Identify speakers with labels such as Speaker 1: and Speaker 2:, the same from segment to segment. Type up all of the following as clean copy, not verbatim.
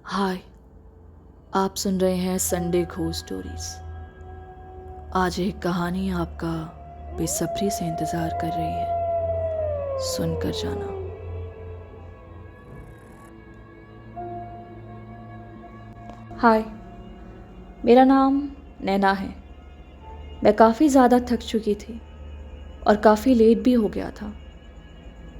Speaker 1: हाय, आप सुन रहे हैं संडे घोस्ट स्टोरीज। आज एक कहानी आपका बेसब्री से इंतज़ार कर रही है, सुनकर जाना। हाय, मेरा नाम नैना है। मैं काफ़ी ज़्यादा थक चुकी थी और काफ़ी लेट भी हो गया था।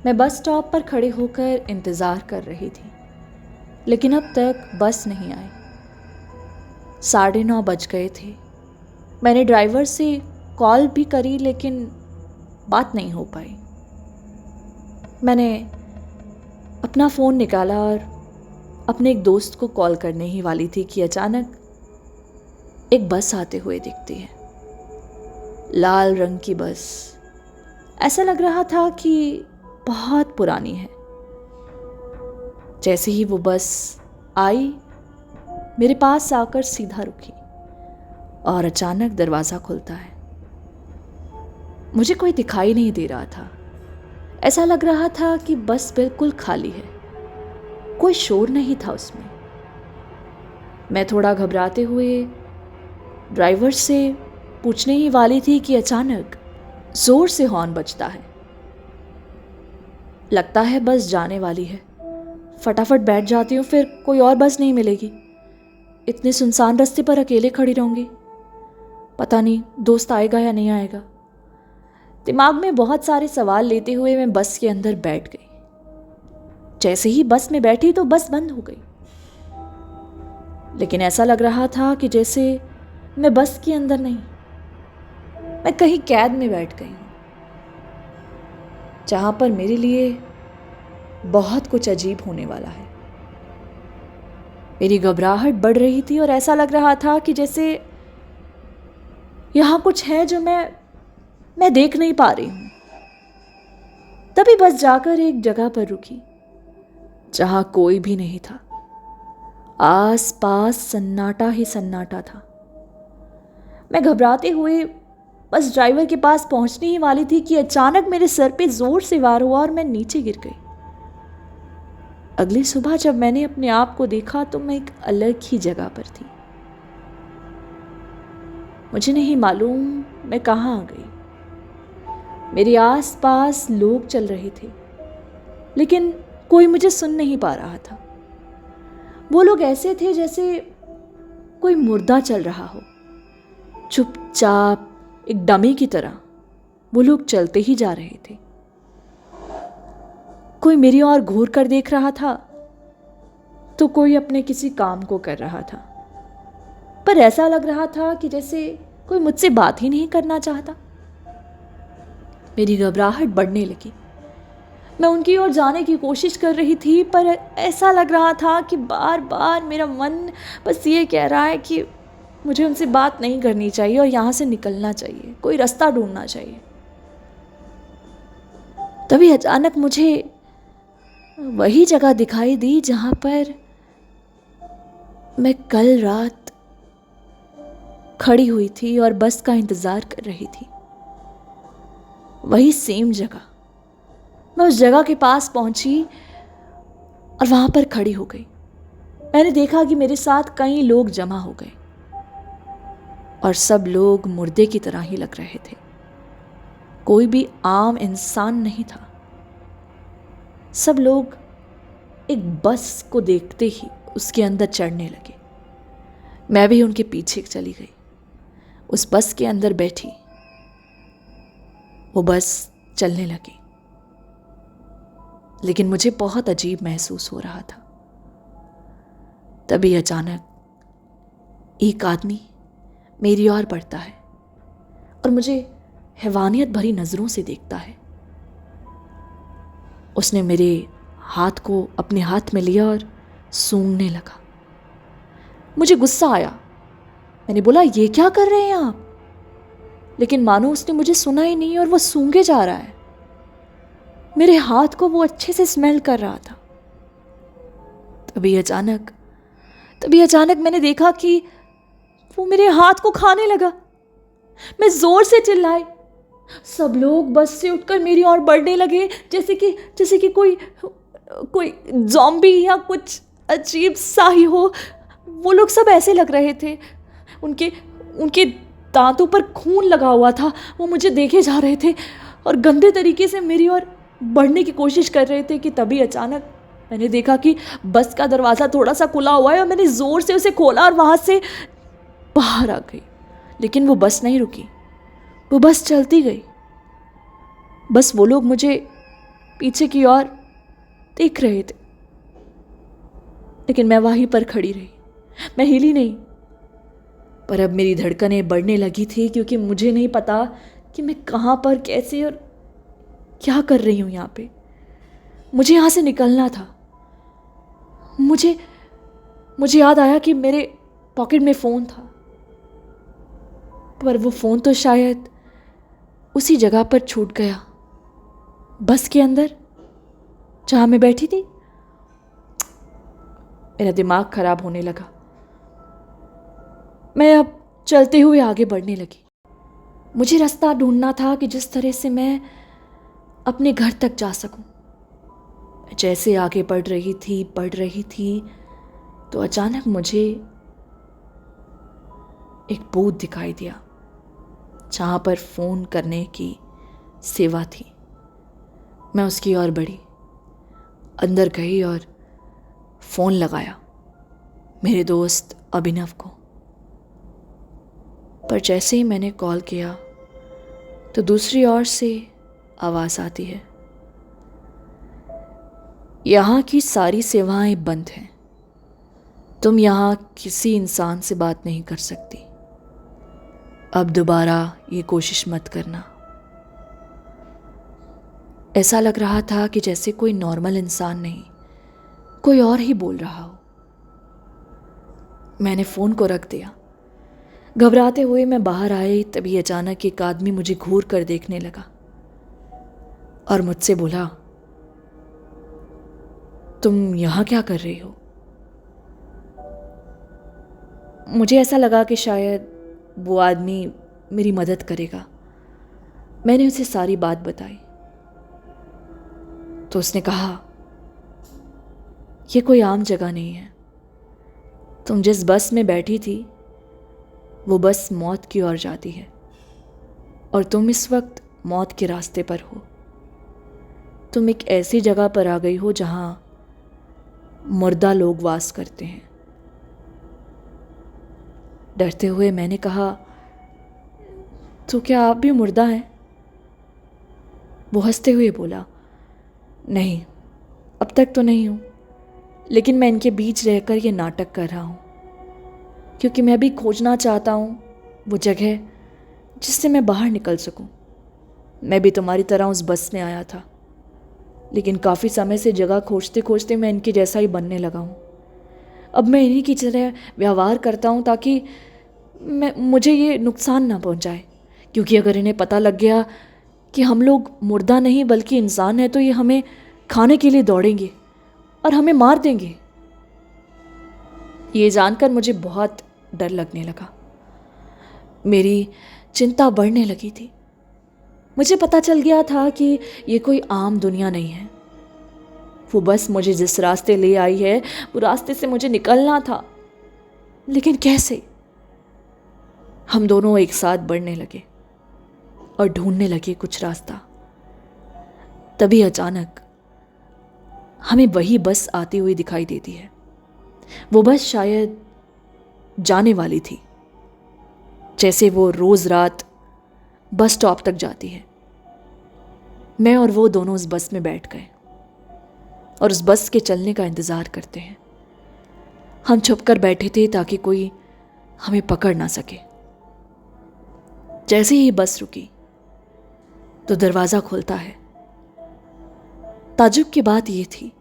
Speaker 1: मैं बस स्टॉप पर खड़े होकर इंतज़ार कर रही थी, लेकिन अब तक बस नहीं आई। 9:30 बज गए थे। मैंने ड्राइवर से कॉल भी करी, लेकिन बात नहीं हो पाई। मैंने अपना फ़ोन निकाला और अपने एक दोस्त को कॉल करने ही वाली थी कि अचानक एक बस आते हुए दिखती है। लाल रंग की बस। ऐसा लग रहा था कि बहुत पुरानी है। जैसे ही वो बस आई, मेरे पास आकर सीधा रुकी और अचानक दरवाज़ा खुलता है। मुझे कोई दिखाई नहीं दे रहा था। ऐसा लग रहा था कि बस बिल्कुल खाली है, कोई शोर नहीं था उसमें। मैं थोड़ा घबराते हुए ड्राइवर से पूछने ही वाली थी कि अचानक जोर से हॉर्न बजता है। लगता है बस जाने वाली है। फटाफट बैठ जाती हूँ, फिर कोई और बस नहीं मिलेगी। इतने सुनसान रास्ते पर अकेले खड़ी रहूंगी। पता नहीं दोस्त आएगा या नहीं आएगा। दिमाग में बहुत सारे सवाल लेते हुए मैं बस के अंदर बैठ गई। जैसे ही बस में बैठी तो बस बंद हो गई, लेकिन ऐसा लग रहा था कि जैसे मैं बस के अंदर नहीं, मैं कहीं कैद में बैठ गई हूं, जहां पर मेरे लिए बहुत कुछ अजीब होने वाला है। मेरी घबराहट बढ़ रही थी और ऐसा लग रहा था कि जैसे यहां कुछ है जो मैं देख नहीं पा रही हूं। तभी बस जाकर एक जगह पर रुकी जहां कोई भी नहीं था। आस पास सन्नाटा ही सन्नाटा था। मैं घबराते हुए बस ड्राइवर के पास पहुंचने ही वाली थी कि अचानक मेरे सर पे जोर से वार हुआ और मैं नीचे गिर गई। अगली सुबह जब मैंने अपने आप को देखा तो मैं एक अलग ही जगह पर थी। मुझे नहीं मालूम मैं कहाँ आ गई। मेरे आस पास लोग चल रहे थे, लेकिन कोई मुझे सुन नहीं पा रहा था। वो लोग ऐसे थे जैसे कोई मुर्दा चल रहा हो, चुपचाप एक डमी की तरह वो लोग चलते ही जा रहे थे। कोई मेरी ओर घूर कर देख रहा था तो कोई अपने किसी काम को कर रहा था, पर ऐसा लग रहा था कि जैसे कोई मुझसे बात ही नहीं करना चाहता। मेरी घबराहट बढ़ने लगी। मैं उनकी ओर जाने की कोशिश कर रही थी, पर ऐसा लग रहा था कि बार बार मेरा मन बस ये कह रहा है कि मुझे उनसे बात नहीं करनी चाहिए और यहाँ से निकलना चाहिए, कोई रास्ता ढूंढना चाहिए। तभी अचानक मुझे वही जगह दिखाई दी जहाँ पर मैं कल रात खड़ी हुई थी और बस का इंतज़ार कर रही थी। वही सेम जगह। मैं उस जगह के पास पहुंची और वहां पर खड़ी हो गई। मैंने देखा कि मेरे साथ कई लोग जमा हो गए और सब लोग मुर्दे की तरह ही लग रहे थे। कोई भी आम इंसान नहीं था। सब लोग एक बस को देखते ही उसके अंदर चढ़ने लगे। मैं भी उनके पीछे चली गई। उस बस के अंदर बैठी। वो बस चलने लगी, लेकिन मुझे बहुत अजीब महसूस हो रहा था। तभी अचानक एक आदमी मेरी ओर बढ़ता है और मुझे हैवानियत भरी नजरों से देखता है। उसने मेरे हाथ को अपने हाथ में लिया और सूंघने लगा। मुझे गुस्सा आया। मैंने बोला, ये क्या कर रहे हैं आप? लेकिन मानो उसने मुझे सुना ही नहीं और वो सूंघे जा रहा है। मेरे हाथ को वो अच्छे से स्मेल कर रहा था। तभी अचानक मैंने देखा कि वो मेरे हाथ को खाने लगा। मैं जोर से चिल्लाई। सब लोग बस से उठकर मेरी ओर बढ़ने लगे, जैसे कि कोई ज़ॉम्बी या कुछ अजीब सा ही हो। वो लोग सब ऐसे लग रहे थे, उनके उनके दांतों पर खून लगा हुआ था। वो मुझे देखे जा रहे थे और गंदे तरीके से मेरी ओर बढ़ने की कोशिश कर रहे थे कि तभी अचानक मैंने देखा कि बस का दरवाज़ा थोड़ा सा खुला हुआ है और मैंने ज़ोर से उसे खोला और वहाँ से बाहर आ गई। लेकिन वो बस नहीं रुकी, वो बस चलती गई। बस वो लोग मुझे पीछे की ओर देख रहे थे, लेकिन मैं वहीं पर खड़ी रही, मैं हिली नहीं। पर अब मेरी धड़कनें बढ़ने लगी थी, क्योंकि मुझे नहीं पता कि मैं कहाँ पर, कैसे और क्या कर रही हूँ यहाँ पे। मुझे यहाँ से निकलना था। मुझे याद आया कि मेरे पॉकेट में फ़ोन था, पर वो फ़ोन तो शायद उसी जगह पर छूट गया, बस के अंदर जहाँ मैं बैठी थी। मेरा दिमाग खराब होने लगा। मैं अब चलते हुए आगे बढ़ने लगी। मुझे रास्ता ढूंढना था कि जिस तरह से मैं अपने घर तक जा सकूं। जैसे आगे बढ़ रही थी तो अचानक मुझे एक बूथ दिखाई दिया जहाँ पर फ़ोन करने की सेवा थी। मैं उसकी ओर बढ़ी, अंदर गई और फ़ोन लगाया मेरे दोस्त अभिनव को। पर जैसे ही मैंने कॉल किया तो दूसरी ओर से आवाज़ आती है, यहाँ की सारी सेवाएं बंद हैं, तुम यहाँ किसी इंसान से बात नहीं कर सकती, अब दोबारा ये कोशिश मत करना। ऐसा लग रहा था कि जैसे कोई नॉर्मल इंसान नहीं, कोई और ही बोल रहा हो। मैंने फ़ोन को रख दिया। घबराते हुए मैं बाहर आई, तभी अचानक एक आदमी मुझे घूर कर देखने लगा और मुझसे बोला, तुम यहाँ क्या कर रही हो? मुझे ऐसा लगा कि शायद वो आदमी मेरी मदद करेगा। मैंने उसे सारी बात बताई तो उसने कहा, यह कोई आम जगह नहीं है, तुम जिस बस में बैठी थी वो बस मौत की ओर जाती है और तुम इस वक्त मौत के रास्ते पर हो। तुम एक ऐसी जगह पर आ गई हो जहां मुर्दा लोग वास करते हैं। डरते हुए मैंने कहा, तो क्या आप भी मुर्दा हैं? वो हंसते हुए बोला, नहीं, अब तक तो नहीं हूं, लेकिन मैं इनके बीच रहकर ये नाटक कर रहा हूँ, क्योंकि मैं भी खोजना चाहता हूँ वो जगह जिससे मैं बाहर निकल सकूँ। मैं भी तुम्हारी तरह उस बस में आया था, लेकिन काफ़ी समय से जगह खोजते खोजते मैं इनके जैसा ही बनने लगा हूँ। अब मैं इन्हीं की तरह व्यवहार करता हूँ ताकि मुझे ये नुकसान ना पहुँचाए, क्योंकि अगर इन्हें पता लग गया कि हम लोग मुर्दा नहीं बल्कि इंसान हैं तो ये हमें खाने के लिए दौड़ेंगे और हमें मार देंगे। ये जानकर मुझे बहुत डर लगने लगा। मेरी चिंता बढ़ने लगी थी। मुझे पता चल गया था कि ये कोई आम दुनिया नहीं है। वो बस मुझे जिस रास्ते ले आई है वो रास्ते से मुझे निकलना था, लेकिन कैसे? हम दोनों एक साथ बढ़ने लगे और ढूंढने लगे कुछ रास्ता। तभी अचानक हमें वही बस आती हुई दिखाई देती है। वो बस शायद जाने वाली थी, जैसे वो रोज रात बस स्टॉप तक जाती है। मैं और वो दोनों उस बस में बैठ गए और उस बस के चलने का इंतज़ार करते हैं। हम छुपकर बैठे थे ताकि कोई हमें पकड़ ना सके। जैसे ही बस रुकी तो दरवाज़ा खुलता है। ताज्जुब की बात यह थी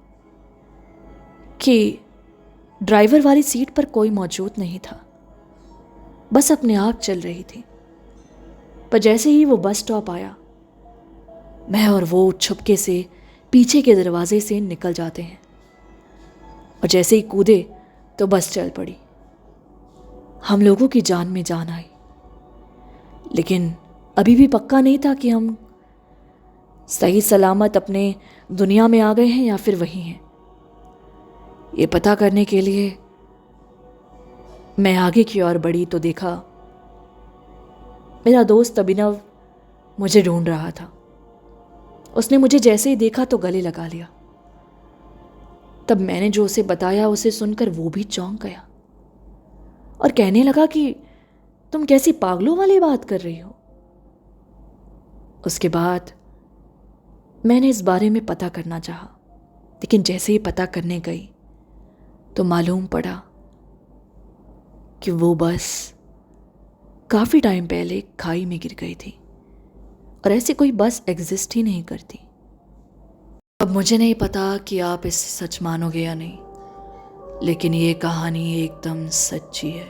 Speaker 1: कि ड्राइवर वाली सीट पर कोई मौजूद नहीं था। बस अपने आप चल रही थी। पर जैसे ही वो बस स्टॉप आया, मैं और वो छुपके से पीछे के दरवाजे से निकल जाते हैं और जैसे ही कूदे तो बस चल पड़ी। हम लोगों की जान में जान आई, लेकिन अभी भी पक्का नहीं था कि हम सही सलामत अपने दुनिया में आ गए हैं या फिर वही हैं। ये पता करने के लिए मैं आगे की ओर बढ़ी तो देखा मेरा दोस्त अभिनव मुझे ढूंढ रहा था। उसने मुझे जैसे ही देखा तो गले लगा लिया। तब मैंने जो उसे बताया उसे सुनकर वो भी चौंक गया और कहने लगा कि तुम कैसी पागलों वाली बात कर रही हो। उसके बाद मैंने इस बारे में पता करना चाहा, लेकिन जैसे ही पता करने गई तो मालूम पड़ा कि वो बस काफ़ी टाइम पहले खाई में गिर गई थी और ऐसी कोई बस एग्जिस्ट ही नहीं करती। अब मुझे नहीं पता कि आप इसे सच मानोगे या नहीं, लेकिन ये कहानी एकदम सच्ची है।